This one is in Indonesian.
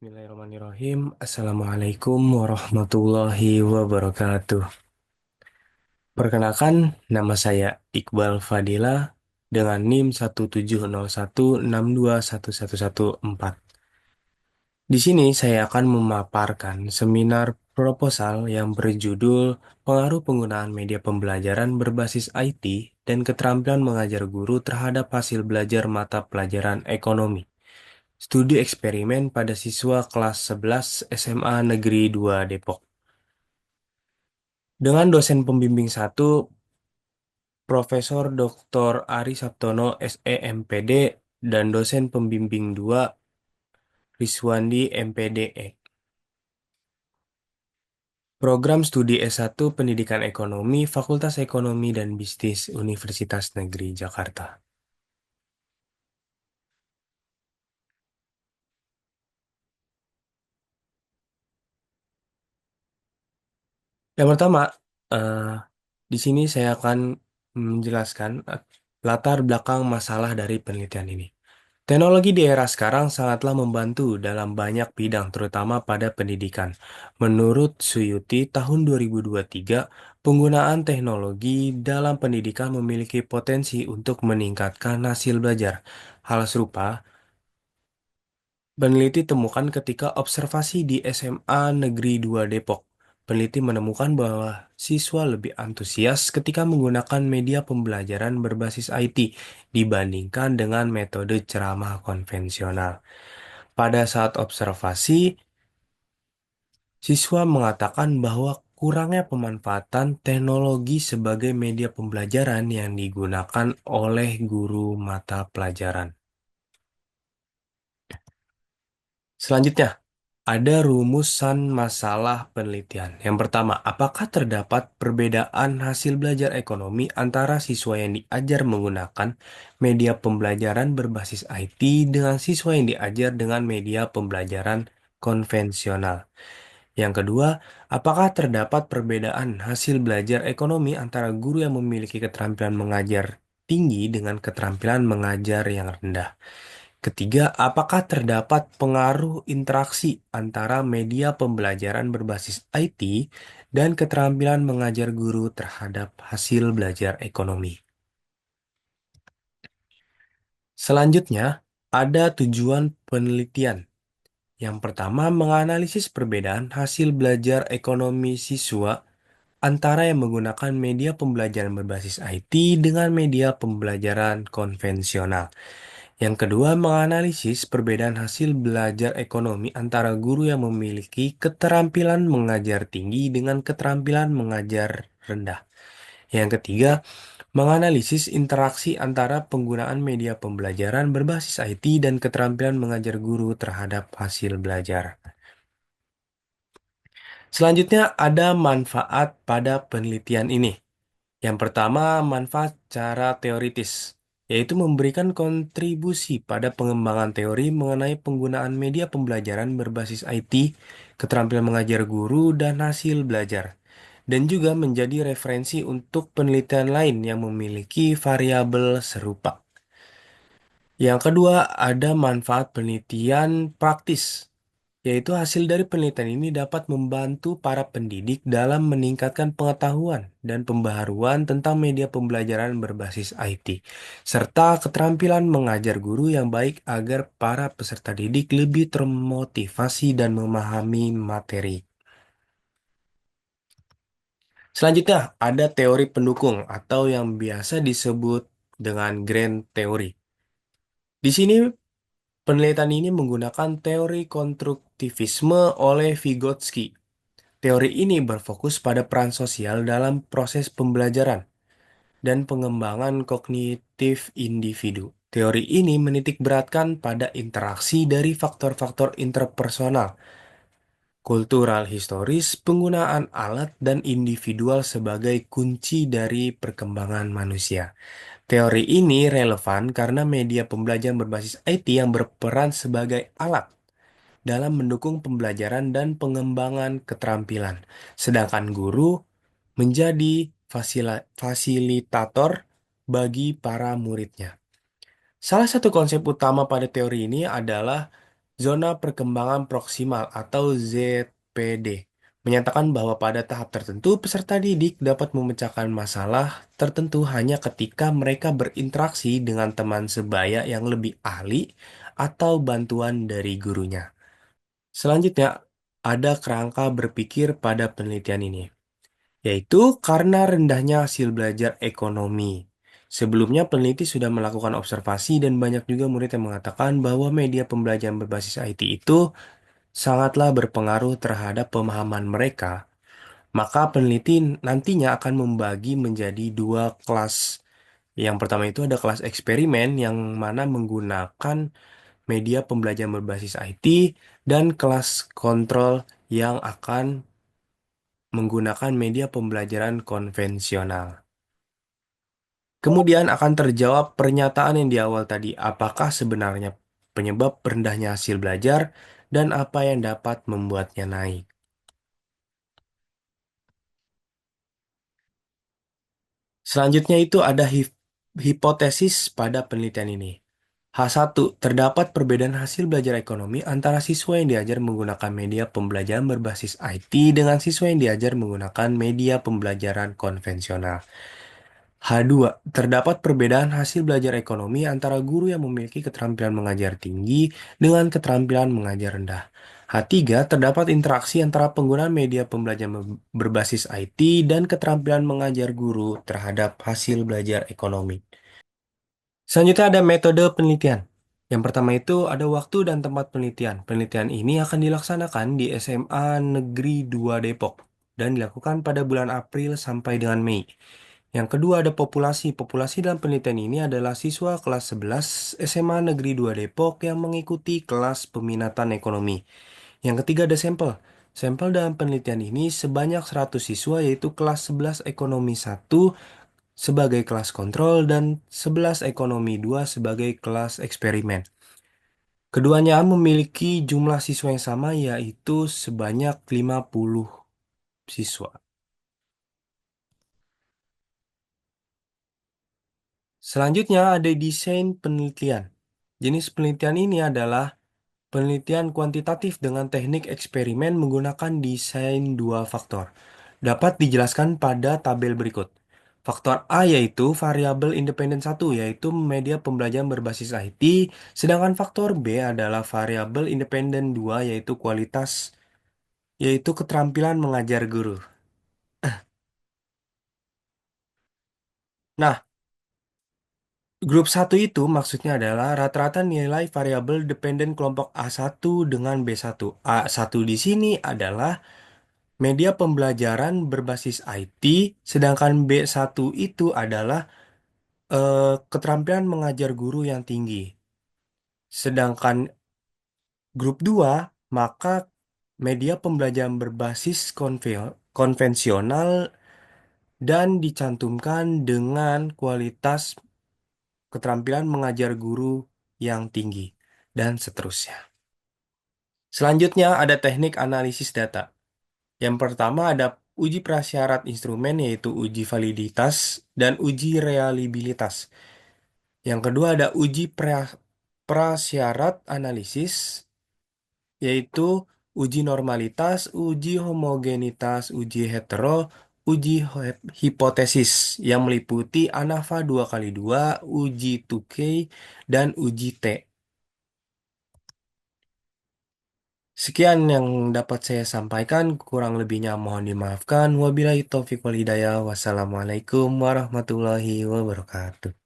Bismillahirrahmanirrahim. Assalamualaikum warahmatullahi wabarakatuh. Perkenalkan, nama saya Iqbal Fadila dengan NIM 17016262114. Di sini saya akan memaparkan seminar proposal yang berjudul Pengaruh Penggunaan Media Pembelajaran Berbasis IT dan Keterampilan Mengajar Guru Terhadap Hasil Belajar Mata Pelajaran Ekonomi. Studi eksperimen pada siswa kelas 11 SMA Negeri 2 Depok. Dengan dosen pembimbing satu Profesor Dr. Ari Sabtono, SE MPD, dan dosen pembimbing 2 Riswandi MPDE. Program Studi S1 Pendidikan Ekonomi, Fakultas Ekonomi dan Bisnis Universitas Negeri Jakarta. Yang pertama, eh, di sini saya akan menjelaskan latar belakang masalah dari penelitian ini. Teknologi di era sekarang sangatlah membantu dalam banyak bidang, terutama pada pendidikan. Menurut Suyuti, tahun 2023, penggunaan teknologi dalam pendidikan memiliki potensi untuk meningkatkan hasil belajar. Hal serupa peneliti temukan ketika observasi di SMA Negeri 2 Depok. Peneliti menemukan bahwa siswa lebih antusias ketika menggunakan media pembelajaran berbasis IT dibandingkan dengan metode ceramah konvensional. Pada saat observasi, siswa mengatakan bahwa kurangnya pemanfaatan teknologi sebagai media pembelajaran yang digunakan oleh guru mata pelajaran. Selanjutnya, ada rumusan masalah penelitian. Yang pertama, apakah terdapat perbedaan hasil belajar ekonomi antara siswa yang diajar menggunakan media pembelajaran berbasis IT dengan siswa yang diajar dengan media pembelajaran konvensional? Yang kedua, apakah terdapat perbedaan hasil belajar ekonomi antara guru yang memiliki keterampilan mengajar tinggi dengan keterampilan mengajar yang rendah? Ketiga, apakah terdapat pengaruh interaksi antara media pembelajaran berbasis IT dan keterampilan mengajar guru terhadap hasil belajar ekonomi? Selanjutnya, ada tujuan penelitian. Yang pertama, menganalisis perbedaan hasil belajar ekonomi siswa antara yang menggunakan media pembelajaran berbasis IT dengan media pembelajaran konvensional. Yang kedua, menganalisis perbedaan hasil belajar ekonomi antara guru yang memiliki keterampilan mengajar tinggi dengan keterampilan mengajar rendah. Yang ketiga, menganalisis interaksi antara penggunaan media pembelajaran berbasis IT dan keterampilan mengajar guru terhadap hasil belajar. Selanjutnya, ada manfaat pada penelitian ini. Yang pertama, manfaat secara teoritis, yaitu memberikan kontribusi pada pengembangan teori mengenai penggunaan media pembelajaran berbasis IT, keterampilan mengajar guru, dan hasil belajar, dan juga menjadi referensi untuk penelitian lain yang memiliki variabel serupa. Yang kedua, ada manfaat penelitian praktis, yaitu hasil dari penelitian ini dapat membantu para pendidik dalam meningkatkan pengetahuan dan pembaharuan tentang media pembelajaran berbasis IT, serta keterampilan mengajar guru yang baik agar para peserta didik lebih termotivasi dan memahami materi. Selanjutnya, ada teori pendukung atau yang biasa disebut dengan grand teori. Di sini penelitian ini menggunakan teori konstruktivisme oleh Vygotsky. Teori ini berfokus pada peran sosial dalam proses pembelajaran dan pengembangan kognitif individu. Teori ini menitikberatkan pada interaksi dari faktor-faktor interpersonal, kultural historis, penggunaan alat, dan individual sebagai kunci dari perkembangan manusia. Teori ini relevan karena media pembelajaran berbasis IT yang berperan sebagai alat dalam mendukung pembelajaran dan pengembangan keterampilan, sedangkan guru menjadi fasilitator bagi para muridnya. Salah satu konsep utama pada teori ini adalah Zona Perkembangan Proksimal atau ZPD menyatakan bahwa pada tahap tertentu peserta didik dapat memecahkan masalah tertentu hanya ketika mereka berinteraksi dengan teman sebaya yang lebih ahli atau bantuan dari gurunya. Selanjutnya, ada kerangka berpikir pada penelitian ini, yaitu karena rendahnya hasil belajar ekonomi. Sebelumnya peneliti sudah melakukan observasi dan banyak juga murid yang mengatakan bahwa media pembelajaran berbasis IT itu sangatlah berpengaruh terhadap pemahaman mereka. Maka peneliti nantinya akan membagi menjadi dua kelas. Yang pertama itu ada kelas eksperimen yang mana menggunakan media pembelajaran berbasis IT dan kelas kontrol yang akan menggunakan media pembelajaran konvensional. Kemudian akan terjawab pernyataan yang di awal tadi, apakah sebenarnya penyebab rendahnya hasil belajar dan apa yang dapat membuatnya naik. Selanjutnya itu ada hipotesis pada penelitian ini. H1, terdapat perbedaan hasil belajar ekonomi antara siswa yang diajar menggunakan media pembelajaran berbasis IT dengan siswa yang diajar menggunakan media pembelajaran konvensional. H2, terdapat perbedaan hasil belajar ekonomi antara guru yang memiliki keterampilan mengajar tinggi dengan keterampilan mengajar rendah. H3, terdapat interaksi antara penggunaan media pembelajaran berbasis IT dan keterampilan mengajar guru terhadap hasil belajar ekonomi. Selanjutnya ada metode penelitian. Yang pertama itu ada waktu dan tempat penelitian. Penelitian ini akan dilaksanakan di SMA Negeri 2 Depok dan dilakukan pada bulan April sampai dengan Mei. Yang kedua ada populasi. Populasi dalam penelitian ini adalah siswa kelas 11 SMA Negeri 2 Depok yang mengikuti kelas peminatan ekonomi. Yang ketiga ada sampel. Sampel dalam penelitian ini sebanyak 100 siswa yaitu kelas 11 ekonomi 1 sebagai kelas kontrol dan 11 ekonomi 2 sebagai kelas eksperimen. Keduanya memiliki jumlah siswa yang sama yaitu sebanyak 50 siswa. Selanjutnya ada desain penelitian. Jenis penelitian ini adalah penelitian kuantitatif dengan teknik eksperimen menggunakan desain dua faktor. Dapat dijelaskan pada tabel berikut. Faktor A yaitu variabel independen satu yaitu media pembelajaran berbasis IT, sedangkan faktor B adalah variabel independen 2 yaitu kualitas yaitu keterampilan mengajar guru. Nah, grup satu itu maksudnya adalah rata-rata nilai variabel dependen kelompok A1 dengan B1. A1 di sini adalah media pembelajaran berbasis IT, sedangkan B1 itu adalah keterampilan mengajar guru yang tinggi. Sedangkan grup 2 maka media pembelajaran berbasis konvensional dan dicantumkan dengan kualitas keterampilan mengajar guru yang tinggi, dan seterusnya. Selanjutnya ada teknik analisis data. Yang pertama ada uji prasyarat instrumen yaitu uji validitas dan uji reliabilitas. Yang kedua ada uji prasyarat analisis yaitu uji normalitas, uji homogenitas, uji hetero, uji hipotesis yang meliputi ANAVA 2x2, uji 2K, dan uji T. Sekian yang dapat saya sampaikan, kurang lebihnya mohon dimaafkan. Wabillahi taufiq wal hidayah. Wassalamualaikum warahmatullahi wabarakatuh.